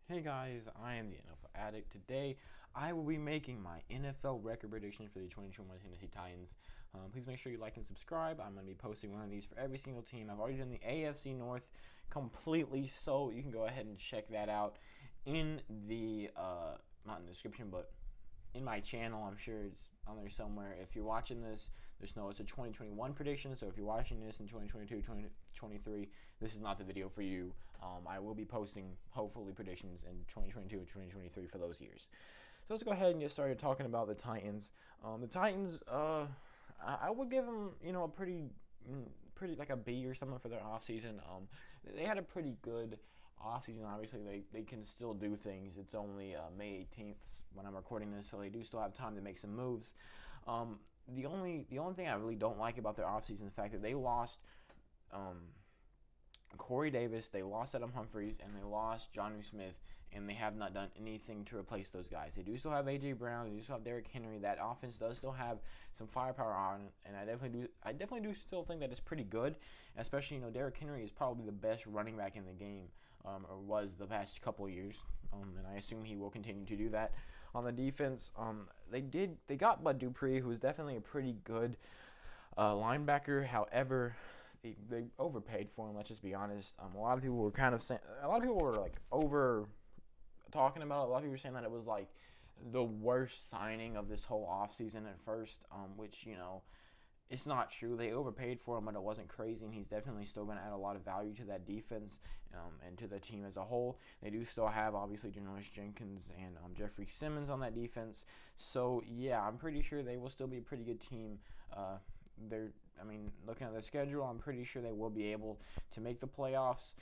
Hey guys, I am the NFL Addict. Today, I will be making my NFL record prediction for the 2021 Tennessee Titans. Please make sure you like and subscribe. I'm going to be posting one of these for every single team. I've already done the AFC North completely, so you can go ahead and check that out in the not in the description, but in my channel. I'm sure it's on there somewhere. If you're watching this, it's a 2021 prediction. So if you're watching this in 2022, 2023, this is not the video for you. I will be posting hopefully predictions in 2022 and 2023 for those years. So let's go ahead and get started talking about the Titans. The Titans, I would give them, a pretty like a B or something for their offseason. They had a pretty good offseason. Obviously, they can still do things. It's only May 18th when I'm recording this, so they do still have time to make some moves. The only thing I really don't like about their offseason is the fact that they lost Corey Davis, they lost Adam Humphries, and they lost Jonnu Smith, and they have not done anything to replace those guys. They do still have A.J. Brown, they do still have Derrick Henry. That offense does still have some firepower on, and I definitely do still think that it's pretty good. Especially, Derrick Henry is probably the best running back in the game, or was the past couple of years, and I assume he will continue to do that. On the defense, they got Bud Dupree, who is definitely a pretty good linebacker. However, they overpaid for him. Let's just be honest. A lot of people were like over talking about it. A lot of people were saying that it was like the worst signing of this whole offseason at first, which it's not true. They overpaid for him, but it wasn't crazy, and he's definitely still going to add a lot of value to that defense and to the team as a whole. They do still have, obviously, Janoris Jenkins and Jeffrey Simmons on that defense. So, yeah, I'm pretty sure they will still be a pretty good team. Looking at their schedule, I'm pretty sure they will be able to make the playoffs.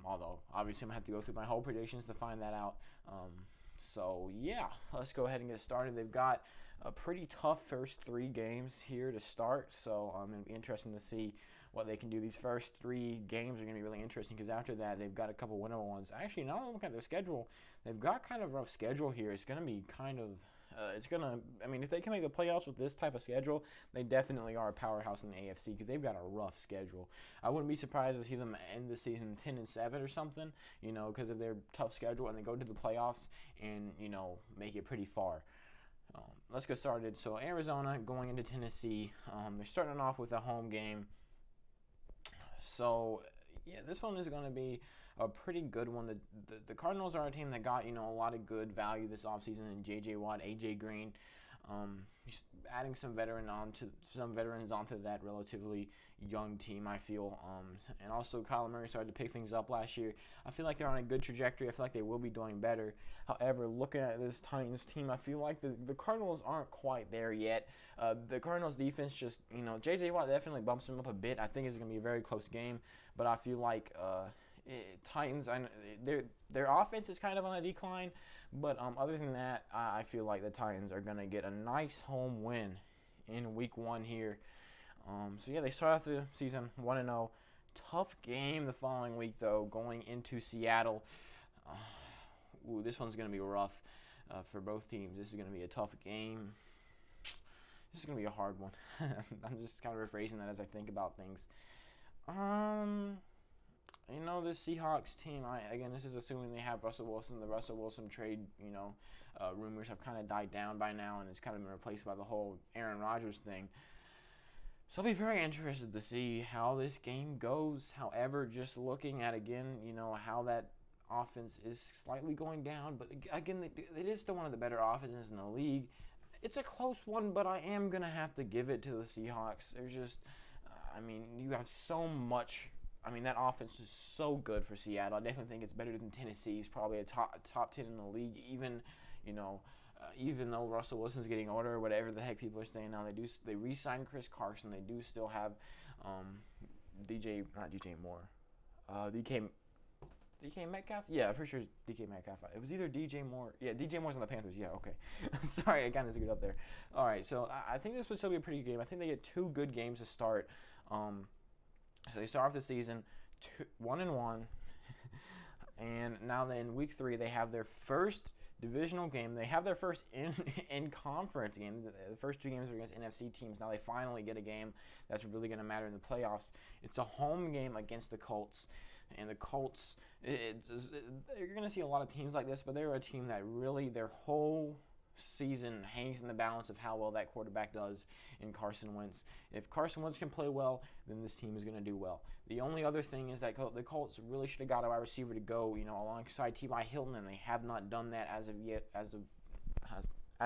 Although, obviously, I'm going to have to go through my whole predictions to find that out. So, yeah, let's go ahead and get started. They've got a pretty tough first 3 games here to start, so it'll be interesting to see what they can do. These first 3 games are going to be really interesting because after that, they've got a couple winnable ones. Actually, now looking at their schedule, they've got kind of a rough schedule here. It's going to be kind of if they can make the playoffs with this type of schedule, they definitely are a powerhouse in the AFC because they've got a rough schedule. I wouldn't be surprised to see them end the season 10-7 or something, because of their tough schedule, and they go to the playoffs and, make it pretty far. Let's get started. So Arizona going into Tennessee. They're starting off with a home game. So, yeah, this one is going to be a pretty good one. The Cardinals are a team that got, a lot of good value this offseason in J.J. Watt, A.J. Green. Adding some veterans onto that relatively young team, I feel. And also, Kyler Murray started to pick things up last year. I feel like they're on a good trajectory. I feel like they will be doing better. However, looking at this Titans team, I feel like the Cardinals aren't quite there yet. The Cardinals defense just, J.J. Watt definitely bumps them up a bit. I think it's going to be a very close game, but I feel like Titans, their offense is kind of on a decline, but other than that, I feel like the Titans are going to get a nice home win in week 1 here. So, yeah, they start off the season 1-0. Tough game the following week, though, going into Seattle. This one's going to be rough for both teams. This is going to be a tough game. This is going to be a hard one. I'm just kind of rephrasing that as I think about things. The Seahawks team, again, this is assuming they have Russell Wilson. The Russell Wilson trade, rumors have kind of died down by now, and it's kind of been replaced by the whole Aaron Rodgers thing. So I'll be very interested to see how this game goes. However, just looking at, again, how that offense is slightly going down. But, again, it is still one of the better offenses in the league. It's a close one, but I am going to have to give it to the Seahawks. There's just, you have so much. That offense is so good for Seattle. I definitely think it's better than Tennessee's. Probably a top 10 in the league. Even though Russell Wilson's getting older, or whatever the heck people are saying now, they re-signed Chris Carson. They do still have DK Metcalf? Yeah, I'm pretty sure it's DK Metcalf. It was either DJ Moore. Yeah, DJ Moore's on the Panthers. Yeah, okay. Sorry, I kind of screwed up there. All right, so I think this would still be a pretty good game. I think they get 2 good games to start. So they start off the season 1-1, and now in week 3 they have their first divisional game. They have their first in conference game. The first 2 games are against NFC teams. Now they finally get a game that's really going to matter in the playoffs. It's a home game against the Colts. And the Colts, you're going to see a lot of teams like this, but they're a team that really their whole season hangs in the balance of how well that quarterback does in Carson Wentz. If Carson Wentz can play well, then this team is going to do well. The only other thing is that the Colts really should have got a wide receiver to go, alongside T.Y. Hilton, and they have not done that as of yet. As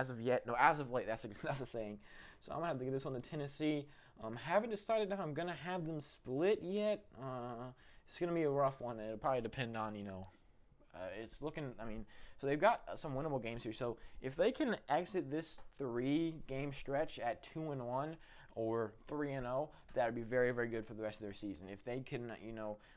of late. That's a saying. So I'm gonna have to give this one to Tennessee. Haven't decided if I'm gonna have them split yet. It's gonna be a rough one. It'll probably depend on it's looking. So they've got some winnable games here. So if they can exit this 3-game stretch at 2-1 or 3-0, that would be very, very good for the rest of their season. If they can,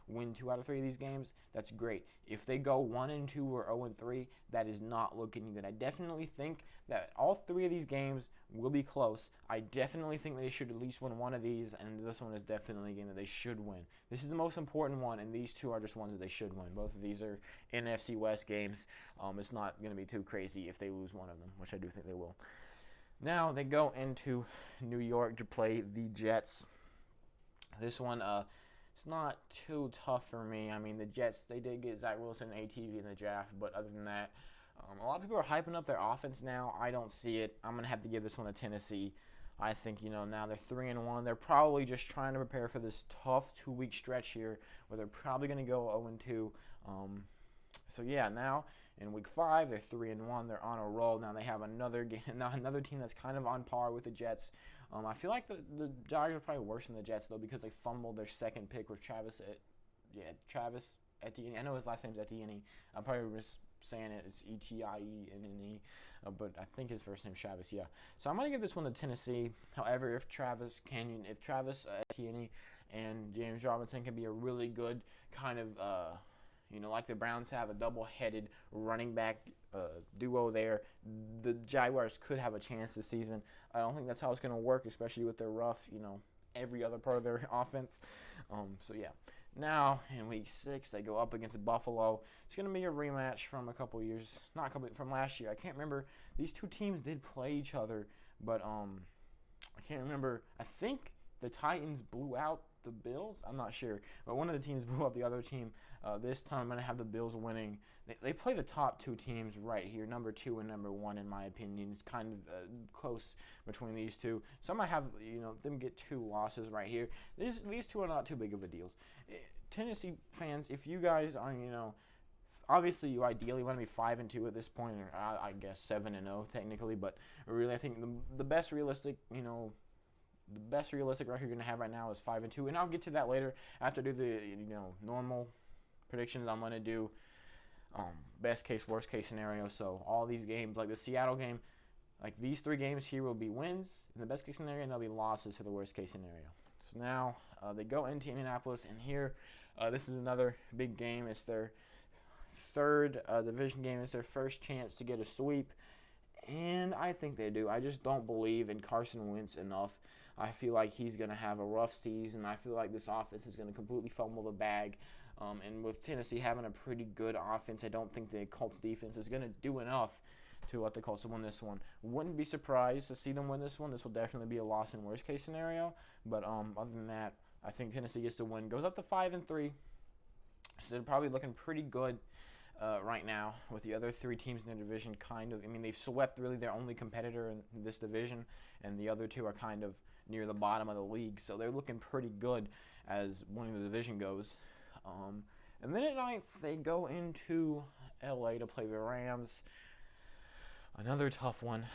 win 2 out of 3 of these games, that's great. If they go 1-2 or 0-3, that is not looking good. I definitely think that all 3 of these games will be close. I definitely think they should at least win one of these, and this one is definitely a game that they should win. This is the most important one, and these 2 are just ones that they should win. Both of these are NFC West games. It's not going to be too crazy if they lose one of them, which I do think they will. Now they go into New York to play the Jets. This one, it's not too tough for me. The Jets, they did get Zach Wilson and ATV in the draft, but other than that, a lot of people are hyping up their offense now. I don't see it. I'm going to have to give this one to Tennessee. I think, now they're 3-1. They're probably just trying to prepare for this tough 2-week stretch here where they're probably going to go 0-2. So, yeah, now in week 5, they're 3-1. They're on a roll. Now they have another game, another team that's kind of on par with the Jets. I feel like the Jaguars are probably worse than the Jets, though, because they fumbled their second pick with Travis Etienne. I know his last name's Etienne. I'm probably just saying it's Etienne, but I think his first name's Travis, yeah. So I'm going to give this one to Tennessee. However, if Travis Etienne and James Robinson can be a really good kind of, like the Browns have a double-headed running back duo there, the Jaguars could have a chance this season. I don't think that's how it's going to work, especially with their rough, every other part of their offense. So, yeah. Now, in week 6, they go up against Buffalo. It's going to be a rematch from from last year. I can't remember. These 2 teams did play each other, but I can't remember. I think the Titans blew out the Bills. I'm not sure. But one of the teams blew out the other team. This time I'm going to have the Bills winning. They play the top 2 teams right here, number 2 and number 1, in my opinion. It's kind of close between these 2. So I'm going to have them get 2 losses right here. These 2 are not too big of a deal. Tennessee fans, if you guys are, obviously you ideally want to be 5-2 at this point, or I guess 7-0 technically, but really I think the best realistic, the best realistic record you're going to have right now is 5-2, and I'll get to that later after I do the normal predictions. I'm going to do best case, worst case scenario. So all these games, like the Seattle game, like these 3 games here will be wins in the best case scenario, and they'll be losses for the worst case scenario. So now they go into Indianapolis, and here this is another big game. It's their 3rd division game. It's their first chance to get a sweep, and I think they do. I just don't believe in Carson Wentz enough. I feel like he's going to have a rough season. I feel like this offense is going to completely fumble the bag. And with Tennessee having a pretty good offense, I don't think the Colts defense is going to do enough to let the Colts win this one. Wouldn't be surprised to see them win this one. This will definitely be a loss in worst case scenario. But other than that, I think Tennessee gets the win. Goes up to 5-3. So they're probably looking pretty good right now with the other 3 teams in their division. They've swept really their only competitor in this division, and the other 2 are kind of near the bottom of the league. So they're looking pretty good as winning the division goes. And then at night, they go into LA to play the Rams. Another tough one.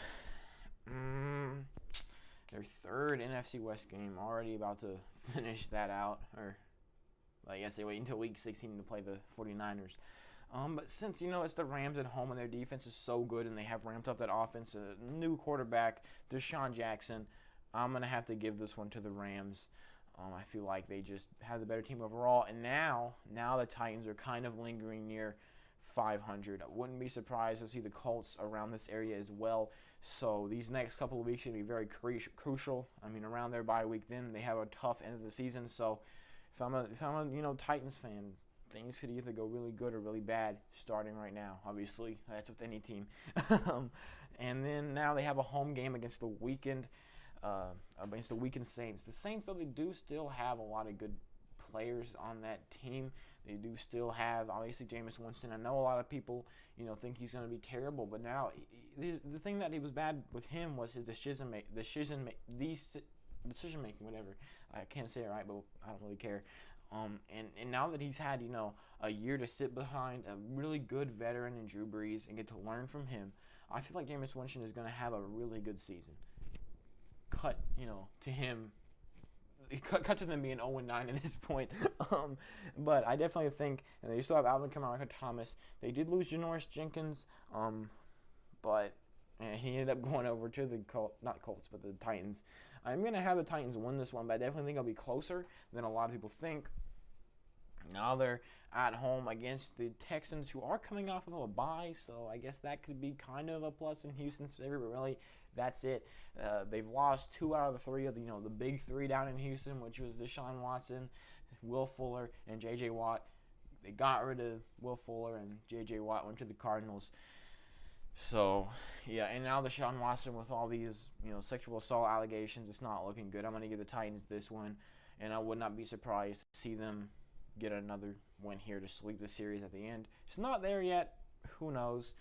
Their 3rd NFC West game, already about to finish that out. Or, I guess they wait until week 16 to play the 49ers. But since, it's the Rams at home and their defense is so good and they have ramped up that offense, a new quarterback, Deshaun Jackson, I'm going to have to give this one to the Rams. I feel like they just have the better team overall. And now the Titans are kind of lingering near 500. I wouldn't be surprised to see the Colts around this area as well. So these next couple of weeks should be very crucial. Around their bye week, then they have a tough end of the season. So if I'm a Titans fan, things could either go really good or really bad starting right now. Obviously, that's with any team. And then now they have a home game against the weakened Saints. The Saints, though, they do still have a lot of good players on that team. They do still have, obviously, Jameis Winston. I know a lot of people, think he's going to be terrible, but now the thing that he was bad with him was his decision making, whatever. I can't say it right, but I don't really care. And now that he's had, a year to sit behind a really good veteran in Drew Brees and get to learn from him, I feel like Jameis Winston is going to have a really good season. Cut to him. Cut to them being 0-9 at this point. But I definitely think, and they still have Alvin Kamara Thomas. They did lose Janoris Jenkins, but he ended up going over to the Colts, but the Titans. I'm going to have the Titans win this one, but I definitely think it'll be closer than a lot of people think. Now they're at home against the Texans, who are coming off of a bye, so I guess that could be kind of a plus in Houston's favor, but really, that's it. They've lost 2 out of the 3 of the big 3 down in Houston, which was Deshaun Watson, Will Fuller, and J.J. Watt. They got rid of Will Fuller, and J.J. Watt went to the Cardinals. So, yeah, and now Deshaun Watson with all these, sexual assault allegations, it's not looking good. I'm going to give the Titans this one, and I would not be surprised to see them get another win here to sweep the series at the end. It's not there yet. Who knows?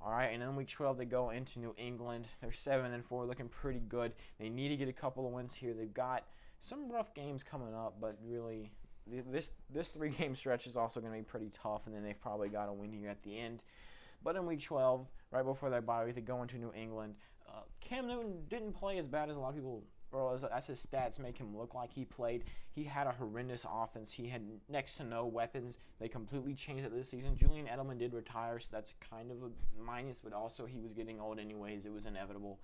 All right, and then week 12 they go into New England. They're 7-4, looking pretty good. They need to get a couple of wins here. They've got some rough games coming up, but really this 3-game stretch is also going to be pretty tough, and then they've probably got a win here at the end. But in week 12, right before their bye week, they go into New England. Cam Newton didn't play as bad as a lot of people, or as his stats make him look like he played. He had a horrendous offense. He had next to no weapons. They completely changed it this season. Julian Edelman did retire, so that's kind of a minus, but also he was getting old anyways. It was inevitable.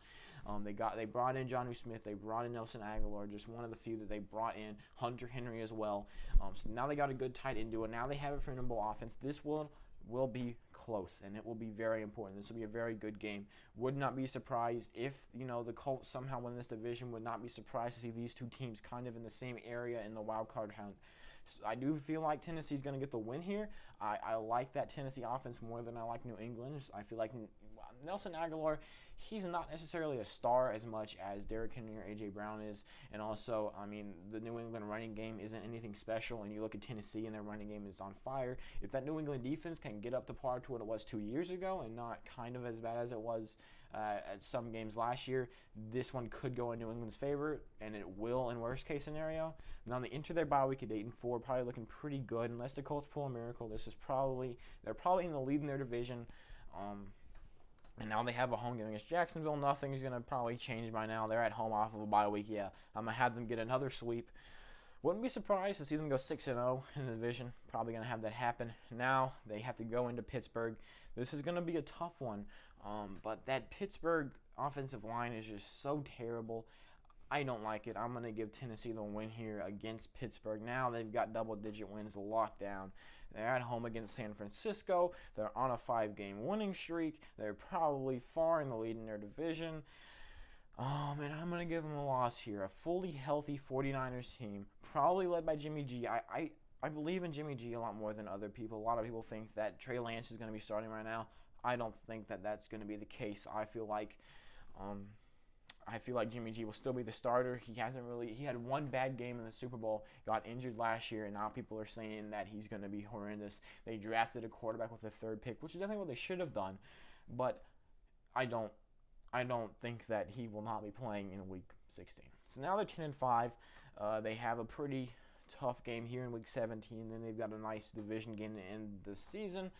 They brought in Jonnu Smith. They brought in Nelson Aguilar, just one of the few that they brought in. Hunter Henry as well. So now they got a good tight end duo. Now they have a formidable offense. This will be close, and it will be very important. This will be a very good game. Would not be surprised if, the Colts somehow win this division. Would not be surprised to see these two teams kind of in the same area in the wild card hunt. So I do feel like Tennessee's going to get the win here. I like that Tennessee offense more than I like New England's. I feel like Nelson Aguilar, he's not necessarily a star as much as Derrick Henry or A.J. Brown is. And also, the New England running game isn't anything special. And you look at Tennessee and their running game is on fire. If that New England defense can get up to par to what it was 2 years ago and not kind of as bad as it was at some games last year, this one could go in New England's favor, and it will in worst case scenario. Now they enter their bye week at 8-4, probably looking pretty good unless the Colts pull a miracle. They're probably in the lead in their division. And now they have a home game against Jacksonville. Nothing is going to probably change by now. They're at home off of a bye week. Yeah, I'm going to have them get another sweep. Wouldn't be surprised to see them go 6-0 in the division. Probably going to have that happen. Now they have to go into Pittsburgh. This is going to be a tough one. But that Pittsburgh offensive line is just so terrible. I don't like it. I'm going to give Tennessee the win here against Pittsburgh. Now they've got double-digit wins locked down. They're at home against San Francisco. They're on a 5-game winning streak. They're probably far in the lead in their division. And I'm going to give them a loss here. A fully healthy 49ers team, probably led by Jimmy G. I believe in Jimmy G a lot more than other people. A lot of people think that Trey Lance is going to be starting right now. I don't think that that's going to be the case. I feel like Jimmy G will still be the starter. He had one bad game in the Super Bowl, got injured last year, and now people are saying that he's going to be horrendous. They drafted a quarterback with the 3rd pick, which is definitely what they should have done. But I don't think that he will not be playing in week 16. So now they're 10-5. They have a pretty tough game here in week 17. Then they've got a nice division game to end the season.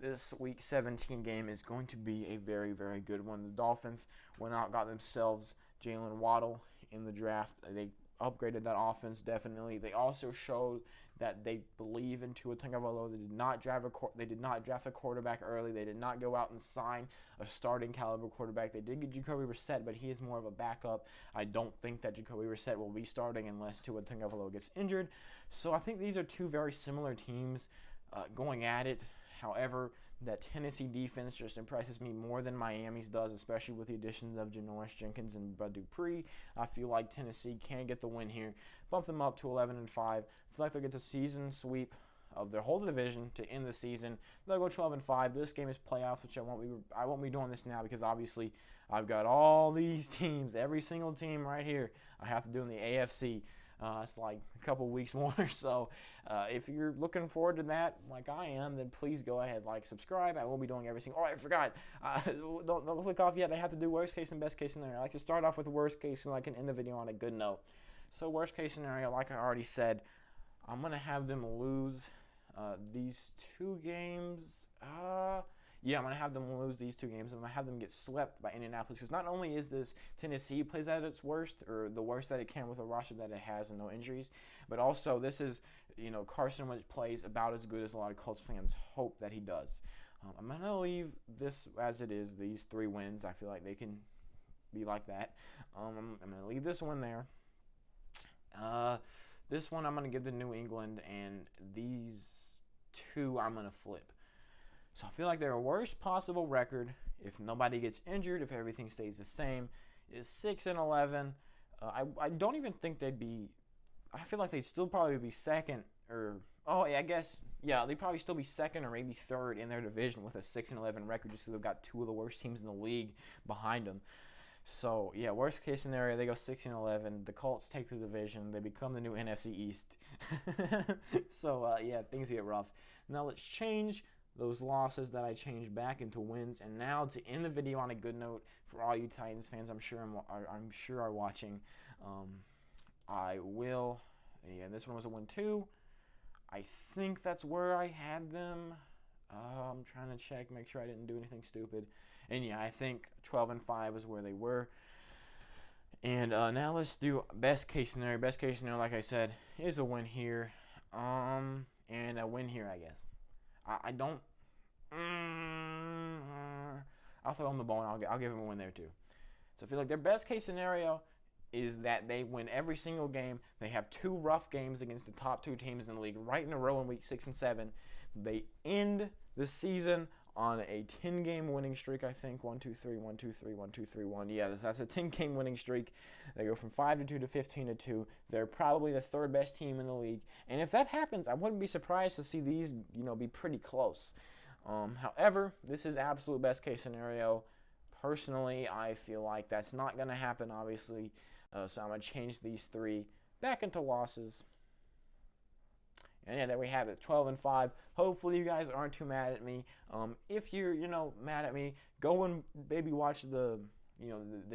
This week 17 game is going to be a very, very good one. The Dolphins went out, got themselves Jalen Waddle in the draft. They upgraded that offense definitely. They also showed that they believe in Tua Tagovailoa. They did not draft a quarterback early. They did not go out and sign a starting caliber quarterback. They did get Jacoby Brissett, but he is more of a backup. I don't think that Jacoby Brissett will be starting unless Tua Tagovailoa gets injured. So I think these are two very similar teams going at it. However, that Tennessee defense just impresses me more than Miami's does, especially with the additions of Janoris Jenkins and Bud Dupree. I feel like Tennessee can get the win here, bump them up to 11-5. I feel like they'll get the season sweep of their whole division to end the season. They'll go 12-5. This game is playoffs, which I won't be doing this now because obviously I've got all these teams, every single team right here. I have to do in the AFC. It's like a couple weeks more. So if you're looking forward to that, like I am, then please go ahead, like, subscribe. I will be doing everything. Oh, I forgot. Don't click off yet. I have to do worst case and best case scenario. I like to start off with worst case so I can end the video on a good note. So worst case scenario, like I already said, I'm going to have them lose these 2 games. Yeah, I'm going to have them lose these 2 games. I'm going to have them get swept by Indianapolis, because not only is this Tennessee plays at its worst, or the worst that it can with a roster that it has and no injuries, but also this is, Carson Wentz plays about as good as a lot of Colts fans hope that he does. I'm going to leave this as it is, these 3 wins. I feel like they can be like that. I'm going to leave this one there. This one I'm going to give to New England, and these 2 I'm going to flip. So I feel like their worst possible record, if nobody gets injured, if everything stays the same, is 6-11. I don't even think they'd be. I feel like they'd still probably be second, or they'd probably still be second or maybe third in their division with a 6-11 record, just so they've got 2 of the worst teams in the league behind them. So yeah, worst case scenario, they go 6-11. The Colts take the division. They become the new NFC East. So yeah, things get rough. Now let's change those losses that I changed back into wins, and now to end the video on a good note for all you Titans fans, I'm sure are watching. I will. Yeah, this one was a win too. I think that's where I had them. I'm trying to check, make sure I didn't do anything stupid. And yeah, I think 12-5 is where they were. And now let's do best case scenario. Best case scenario, like I said, is a win here, and a win here, I guess. I don't. I'll throw them the ball, and I'll give them a win there too. So I feel like their best case scenario is that they win every single game. They have 2 rough games against the top 2 teams in the league right in a row in week 6 and 7. They end the season on a 10-game winning streak, I think. 1, 2, 3, 1, 2, 3, 1, 2, 3, 1. Yeah, that's a 10-game winning streak. They go from 5-2 to 15-2. They're probably the 3rd best team in the league. And if that happens, I wouldn't be surprised to see these, be pretty close. However, this is absolute best case scenario. Personally, I feel like that's not going to happen, obviously. So I'm going to change these 3 back into losses. And yeah, there we have it, 12-5. Hopefully you guys aren't too mad at me. If you're, mad at me, go and maybe watch the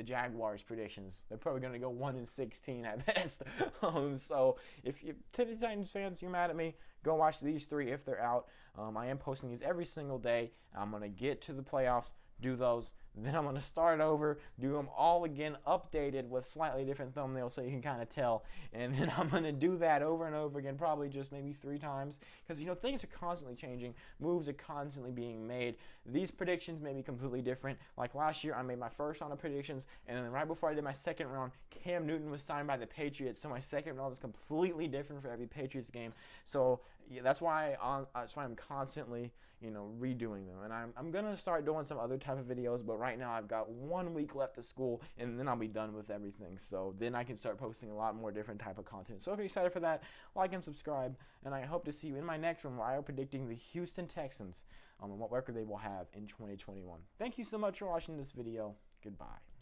Jaguars predictions. They're probably going to go 1-16 at best. So if you Tennessee Titans fans, you're mad at me, go watch these 3 if they're out. I am posting these every single day. I'm going to get to the playoffs, do those. Then I'm going to start over, do them all again, updated with slightly different thumbnails so you can kind of tell. And then I'm going to do that over and over again, probably just maybe 3 times. Because, things are constantly changing. Moves are constantly being made. These predictions may be completely different. Like last year, I made my first round of predictions. And then right before I did my second round, Cam Newton was signed by the Patriots. So my second round was completely different for every Patriots game. So yeah, that's why I'm constantly, redoing them. And I'm going to start doing some other type of videos, but right now I've got 1 week left of school, and then I'll be done with everything. So then I can start posting a lot more different type of content. So if you're excited for that, like and subscribe, and I hope to see you in my next one where I am predicting the Houston Texans on what record they will have in 2021. Thank you so much for watching this video. Goodbye.